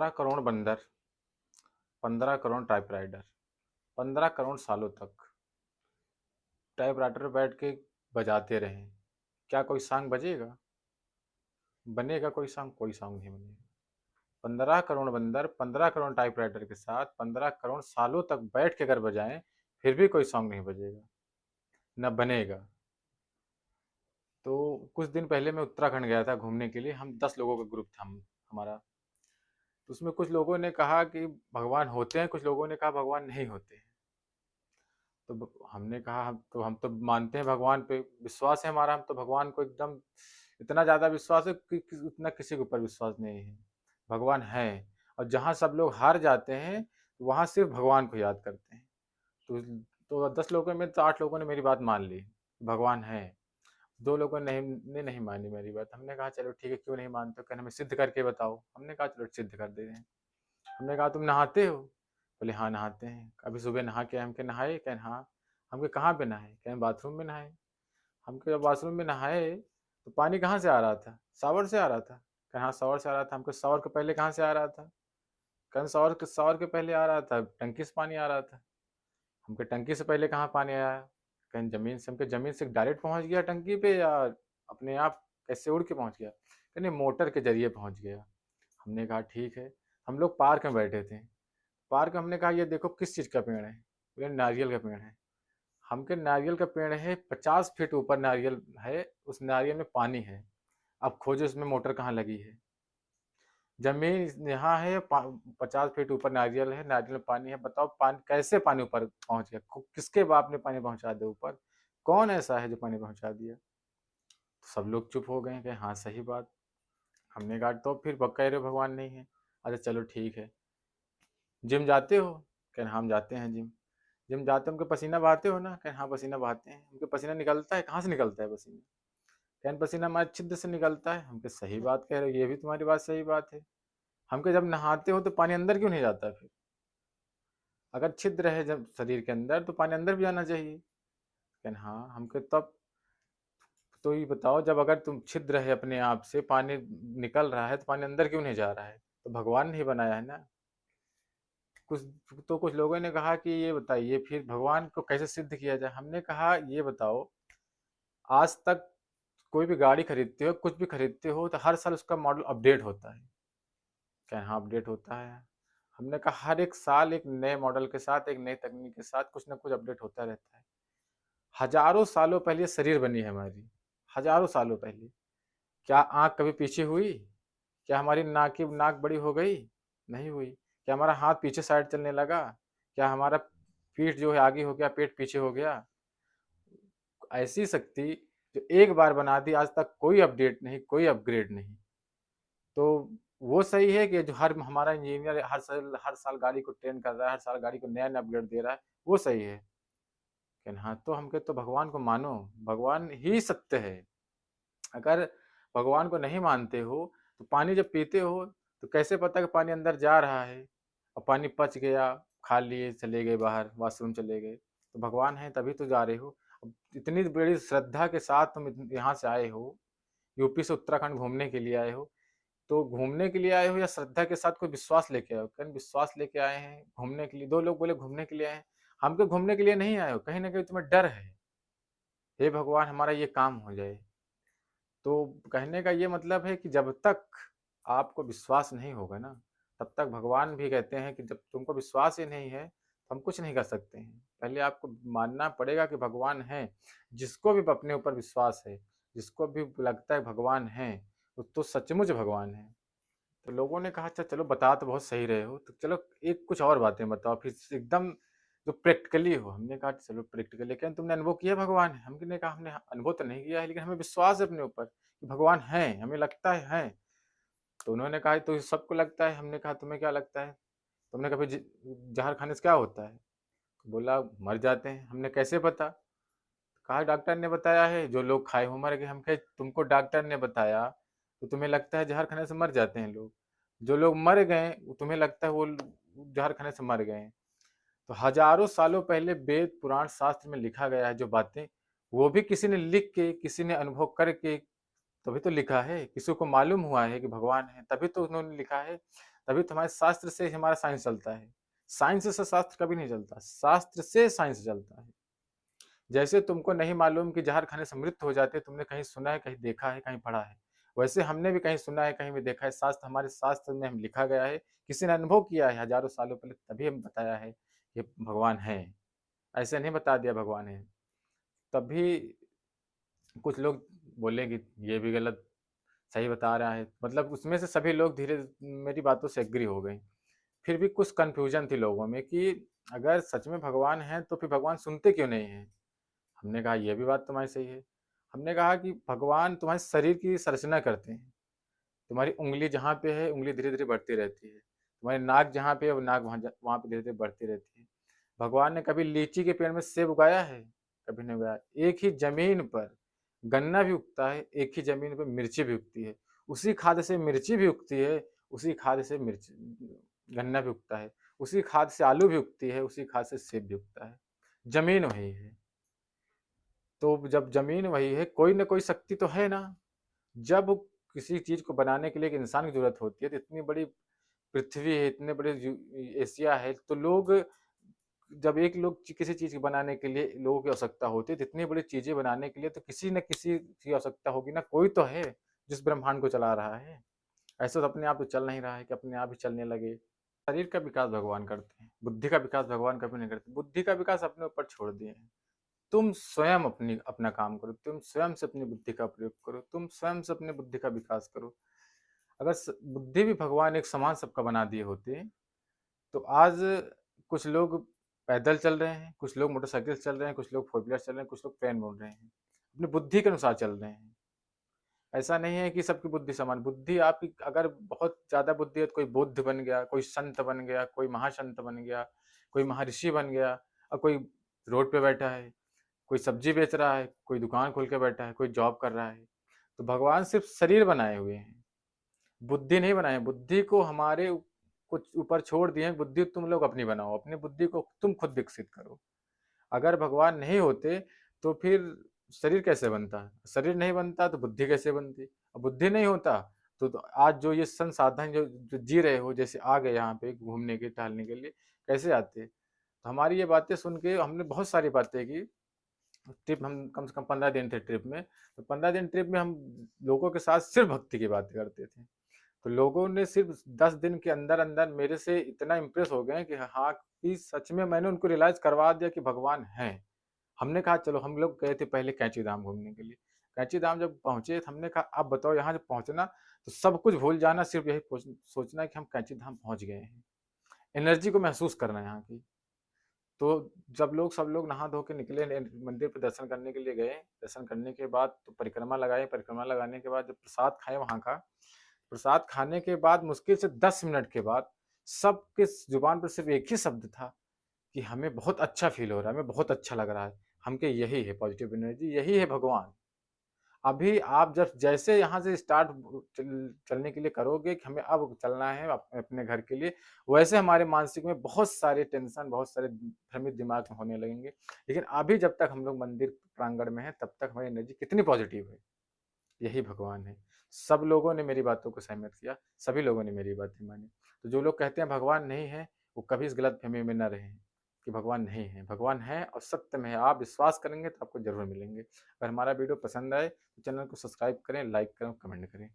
15 करोड़ बंदर, 15 करोड़ टाइपराइटर, 15 करोड़ सालों तक टाइपराइटर पे बैठ के बजाते रहें, क्या कोई सॉन्ग बजेगा? बनेगा कोई सॉन्ग? कोई सॉन्ग नहीं बनेगा। 15 करोड़ बंदर 15 करोड़ टाइपराइटर के साथ 15 करोड़ सालों तक बैठ के अगर बजाएं, फिर भी कोई सॉन्ग नहीं बजेगा, न बनेगा। तो कुछ दिन पहले मैं उत्तराखंड गया था घूमने के लिए। हम 10 लोगों का ग्रुप था हमारा। तो उसमें कुछ लोगों ने कहा कि भगवान होते हैं, कुछ लोगों ने कहा भगवान नहीं होते हैं। तो हमने कहा हम तो मानते हैं भगवान पे, विश्वास है हमारा, हम तो भगवान को एकदम इतना ज़्यादा विश्वास है कि उतना किसी के ऊपर विश्वास नहीं है। भगवान है, और जहाँ सब लोग हार जाते हैं वहाँ सिर्फ भगवान को याद करते हैं। तो 10 लोगों में तो 8 लोगों ने मेरी बात मान ली, भगवान है। 2 लोगों ने नहीं मानी मेरी बात। हमने कहा चलो ठीक है, क्यों नहीं मानते हो? कहना हमें सिद्ध करके बताओ। हमने कहा चलो सिद्ध कर दे रहे हैं। हमने कहा तुम नहाते हो? बोले हाँ नहाते हैं। अभी सुबह नहा के हम के नहाए? कहें हाँ। हम के कहाँ पे नहाए? कहें बाथरूम में नहाए। हम के जब बाथरूम में नहाए तो पानी कहाँ से आ रहा था? शावर से आ रहा था। कहें हाँ शावर से आ रहा था। हमको शावर के पहले कहाँ से आ रहा था? कहें शावर के पहले आ रहा था, टंकी से पानी आ रहा था। हमके टंकी से पहले कहाँ पानी आया? कहीं जमीन से। हमके जमीन से डायरेक्ट पहुंच गया टंकी पे, या अपने आप कैसे उड़ के पहुंच गया? कहने मोटर के जरिए पहुंच गया। हमने कहा ठीक है। हम लोग पार्क में बैठे थे। पार्क में हमने कहा ये देखो किस चीज़ का पेड़ है? बोले नारियल का पेड़ है। हमके नारियल का पेड़ है, 50 फीट ऊपर नारियल है, उस नारियल में पानी है। अब खोजो उसमें मोटर कहाँ लगी है? जमीन यहाँ है, 50 फीट ऊपर नारियल है, नारियल में पानी है। बताओ पानी कैसे, पानी ऊपर पहुंच गया? किसके बाप ने पानी पहुंचा दिया ऊपर? कौन ऐसा है जो पानी पहुंचा दिया? तो सब लोग चुप हो गए कि हाँ सही बात। हमने कहा तो फिर कह रहे हो भगवान नहीं है? अच्छा चलो ठीक है। जिम जाते हो? कहें हम जाते हैं जिम। जिम जाते हो, हमके पसीना बहाते हो ना? कहें हाँ पसीना बहाते हैं। हमके पसीना निकलता है? कहाँ से निकलता है पसीना? कहें पसीना हमारे छिद्र से निकलता है। हमके सही बात कह रहे हो, ये भी तुम्हारी बात सही बात है। हमके जब नहाते हो तो पानी अंदर क्यों नहीं जाता फिर? अगर छिद्र है जब शरीर के अंदर तो पानी अंदर भी जाना चाहिए। कहें हाँ। हमके तब तो ये बताओ, जब अगर तुम छिद्र है अपने आप से पानी निकल रहा है तो पानी अंदर क्यों नहीं जा रहा है? तो भगवान नहीं बनाया है ना। कुछ कुछ लोगों ने कहा कि ये बताइए फिर भगवान को कैसे सिद्ध किया जाए? हमने कहा ये बताओ, आज तक कोई भी गाड़ी खरीदते हो, कुछ भी खरीदते हो, तो हर साल उसका मॉडल अपडेट होता है। क्या हाँ अपडेट होता है? हमने कहा हर एक साल एक नए मॉडल के साथ, एक नई तकनीक के साथ कुछ ना कुछ अपडेट होता रहता है। हजारों सालों पहले शरीर बनी है हमारी, हजारों सालों पहले। क्या आंख कभी पीछे हुई? क्या हमारी नाक बड़ी हो गई? नहीं हुई। क्या हमारा हाथ पीछे साइड चलने लगा? क्या हमारा पीठ जो है आगे हो गया, पेट पीछे हो गया? ऐसी शक्ति जो एक बार बना दी, आज तक कोई अपडेट नहीं, कोई अपग्रेड नहीं। तो वो सही है कि जो हर हमारा इंजीनियर हर साल गाड़ी को ट्रेन कर रहा है, हर साल गाड़ी को नया नया अपग्रेड दे रहा है, वो सही है। लेकिन हाँ तो हमके तो भगवान को मानो, भगवान ही सत्य है। अगर भगवान को नहीं मानते हो तो पानी जब पीते हो तो कैसे पता कि पानी अंदर जा रहा है? और पानी पच गया, खा लिए, चले गए बाहर, वॉशरूम चले गए, तो भगवान है तभी तो जा रहे हो। अब इतनी बड़ी श्रद्धा के साथ तुम यहाँ से आए हो, यूपी से उत्तराखंड घूमने के लिए आए हो, तो घूमने के लिए आए हो या श्रद्धा के साथ कोई विश्वास लेके आए हो? कहीं विश्वास लेके आए हैं घूमने के लिए? 2 लोग बोले घूमने के लिए आए हैं। हम तो घूमने के लिए नहीं आए हो, कहीं ना कहीं तुम्हें डर है, हे भगवान हमारा ये काम हो जाए। तो कहने का ये मतलब है कि जब तक आपको विश्वास नहीं होगा ना, तब तक भगवान भी कहते हैं कि जब तुमको विश्वास ही नहीं है तो हम कुछ नहीं कर सकते हैं। पहले आपको मानना पड़ेगा कि भगवान है। जिसको भी अपने ऊपर विश्वास है, जिसको भी लगता है भगवान है, वो तो सचमुच भगवान है। तो लोगों ने कहा अच्छा चलो बता तो बहुत सही रहे हो, तो चलो एक कुछ और बातें बताओ फिर एकदम जो प्रैक्टिकली हो। हमने कहा चलो प्रैक्टिकली, लेकिन तुमने अनुभव किया भगवान है? हमने कहा हमने अनुभव तो नहीं किया है, लेकिन हमें विश्वास है अपने ऊपर कि भगवान है, हमें लगता है। तो उन्होंने कहा तो सबको लगता है। हमने कहा तुम्हें क्या लगता है? तुमने कभी जहर खाने से क्या होता है? तो बोला मर जाते हैं। हमने कैसे पता? कहा डॉक्टर ने बताया है, जो लोग खाए हुए मर गए। हम कहे तुमको डॉक्टर ने बताया तो तुम्हें लगता है जहर खाने से मर जाते हैं लोग? जो लोग मर गए तुम्हें लगता है वो जहर खाने से मर गए? तो हजारों सालों पहले वेद पुराण शास्त्र में लिखा गया है जो बातें, वो भी किसी ने लिख के, किसी ने अनुभव करके तभी तो लिखा है। किसी को मालूम हुआ है कि भगवान है तभी तो उन्होंने लिखा है। तभी तो हमारे शास्त्र से हमारा साइंस चलता है। साइंस से शास्त्र कभी नहीं चलता, शास्त्र से साइंस चलता है। जैसे तुमको नहीं मालूम कि जहर खाने से मृत्यु हो जाती है, तुमने कहीं सुना है, कहीं देखा है, कहीं पढ़ा है। वैसे हमने भी कहीं सुना है, कहीं भी देखा है, शास्त्र हमारे शास्त्र में हम लिखा गया है, किसी ने अनुभव किया है हज़ारों सालों पहले तभी हमें बताया है कि भगवान है। ऐसे नहीं बता दिया भगवान है। तभी कुछ लोग बोले कि ये भी गलत, सही बता रहा है। मतलब उसमें से सभी लोग धीरे मेरी बातों से एग्री हो गए। फिर भी कुछ कन्फ्यूज़न थी लोगों में कि अगर सच में भगवान हैं, तो फिर भगवान सुनते क्यों नहीं हैं? हमने कहा ये भी बात तुम्हारी सही है। हमने कहा कि भगवान तुम्हारे शरीर की संरचना करते हैं। तुम्हारी उँगली जहाँ पे है, उँगली धीरे-धीरे बढ़ती रहती है। तुम्हारी नाक जहाँ पे है, वो नाक वहाँ पे धीरे-धीरे बढ़ती रहती है। भगवान ने कभी लीची के पेड़ में सेब उगाया है? कभी नहीं उगाया। एक ही ज़मीन पर गन्ना भी उगता है, एक ही ज़मीन पे मिर्ची भी उगती है। उसी खाद से मिर्ची भी उगती है, उसी खाद से गन्ना भी उगता है। उसी खाद से आलू भी उगती है, उसी खाद से सेब भी उगता है। ज़मीन वही है। तो जब ज़मीन वही है, कोई न कोई शक्ति तो है ना। जब किसी चीज़ को बनाने के लिए एक इंसान की ज़रूरत होती है, तो इतनी बड़ी पृथ्वी है, इतने बड़े एशिया है, तो लोग जब एक लोग किसी चीज़ को बनाने के लिए लोगों की आवश्यकता होती है, तो इतनी बड़ी चीज़ें बनाने के लिए तो किसी न किसी की आवश्यकता होगी ना, कोई तो है जिस ब्रह्मांड को चला रहा है। ऐसे तो अपने आप तो चल नहीं रहा है कि अपने आप ही चलने लगे। शरीर का विकास भगवान करते हैं, बुद्धि का विकास भगवान कभी नहीं करते। बुद्धि का विकास अपने ऊपर छोड़ दिए हैं। तुम स्वयं अपना काम करो, तुम स्वयं से अपनी बुद्धि का प्रयोग करो, तुम स्वयं से अपनी बुद्धि का विकास करो। अगर बुद्धि भी भगवान एक समान सबका बना दिए होते, तो आज कुछ लोग पैदल चल रहे हैं, कुछ लोग मोटरसाइकिल से चल रहे हैं, कुछ लोग फोर व्हीलर चल रहे हैं, कुछ लोग ट्रेन में उड़ रहे हैं। अपनी बुद्धि के अनुसार चल रहे हैं। ऐसा नहीं है कि सबकी बुद्धि समान। बुद्धि आपकी अगर बहुत ज़्यादा बुद्धि है तो कोई बुद्ध बन गया, कोई संत बन गया, कोई महासंत बन गया, कोई महर्षि बन गया, और कोई रोड पे बैठा है, कोई सब्जी बेच रहा है, कोई दुकान खोल के बैठा है, कोई जॉब कर रहा है। तो भगवान सिर्फ शरीर बनाए हुए हैं, बुद्धि नहीं बनाए। बुद्धि को हमारे कुछ ऊपर छोड़ दिए हैं। बुद्धि तुम लोग अपनी बनाओ, अपनी बुद्धि को तुम खुद विकसित करो। अगर भगवान नहीं होते तो फिर शरीर कैसे बनता? शरीर नहीं बनता तो बुद्धि कैसे बनती? और बुद्धि नहीं होता तो आज जो ये संसाधन जो जी रहे हो, जैसे आ गए यहाँ पे घूमने के, टहलने के लिए, कैसे आते? तो हमारी ये बातें सुन के हमने बहुत सारी बातें की। ट्रिप हम कम से कम 15 दिन थे ट्रिप में। तो 15 दिन ट्रिप में हम लोगों के साथ सिर्फ भक्ति की बातें करते थे। तो लोगों ने सिर्फ 10 दिन के अंदर-अंदर मेरे से इतना इम्प्रेस हो गए कि हाँ, कि सच में मैंने उनको रियलाइज़ करवा दिया कि भगवान हैं। हमने कहा चलो, हम लोग गए थे पहले कैंची धाम घूमने के लिए। कैंची धाम जब पहुँचे तो हमने कहा अब बताओ यहाँ जब पहुँचना तो सब कुछ भूल जाना, सिर्फ यही सोचना है कि हम कैंची धाम पहुँच गए हैं। एनर्जी को महसूस करना है यहाँ की। तो जब लोग सब लोग नहा धो के निकले, मंदिर पे दर्शन करने के लिए गए। दर्शन करने के बाद तो परिक्रमा लगाई, परिक्रमा लगाने के बाद जब प्रसाद खाए वहाँ का, प्रसाद खाने के बाद मुश्किल से 10 मिनट के बाद सबके जुबान पर सिर्फ एक ही शब्द था कि हमें बहुत अच्छा फील हो रहा है, हमें बहुत अच्छा लग रहा है। हम कहे यही है पॉजिटिव एनर्जी, यही है भगवान। अभी आप जब जैसे यहाँ से स्टार्ट चलने के लिए करोगे कि हमें अब चलना है अपने घर के लिए, वैसे हमारे मानसिक में बहुत सारे टेंशन, बहुत सारे भ्रमित दिमाग में होने लगेंगे। लेकिन अभी जब तक हम लोग मंदिर प्रांगण में हैं, तब तक हमारी एनर्जी कितनी पॉजिटिव है। यही भगवान है। सब लोगों ने मेरी बातों को सहमत किया, सभी लोगों ने मेरी बातें मानी। तो जो लोग कहते हैं भगवान नहीं है, वो कभी इस गलतफ़हमी में ना रहें कि भगवान नहीं है। भगवान है और सत्य में है। आप विश्वास करेंगे तो आपको ज़रूर मिलेंगे। अगर हमारा वीडियो पसंद आए तो चैनल को सब्सक्राइब करें, लाइक करें और कमेंट करें।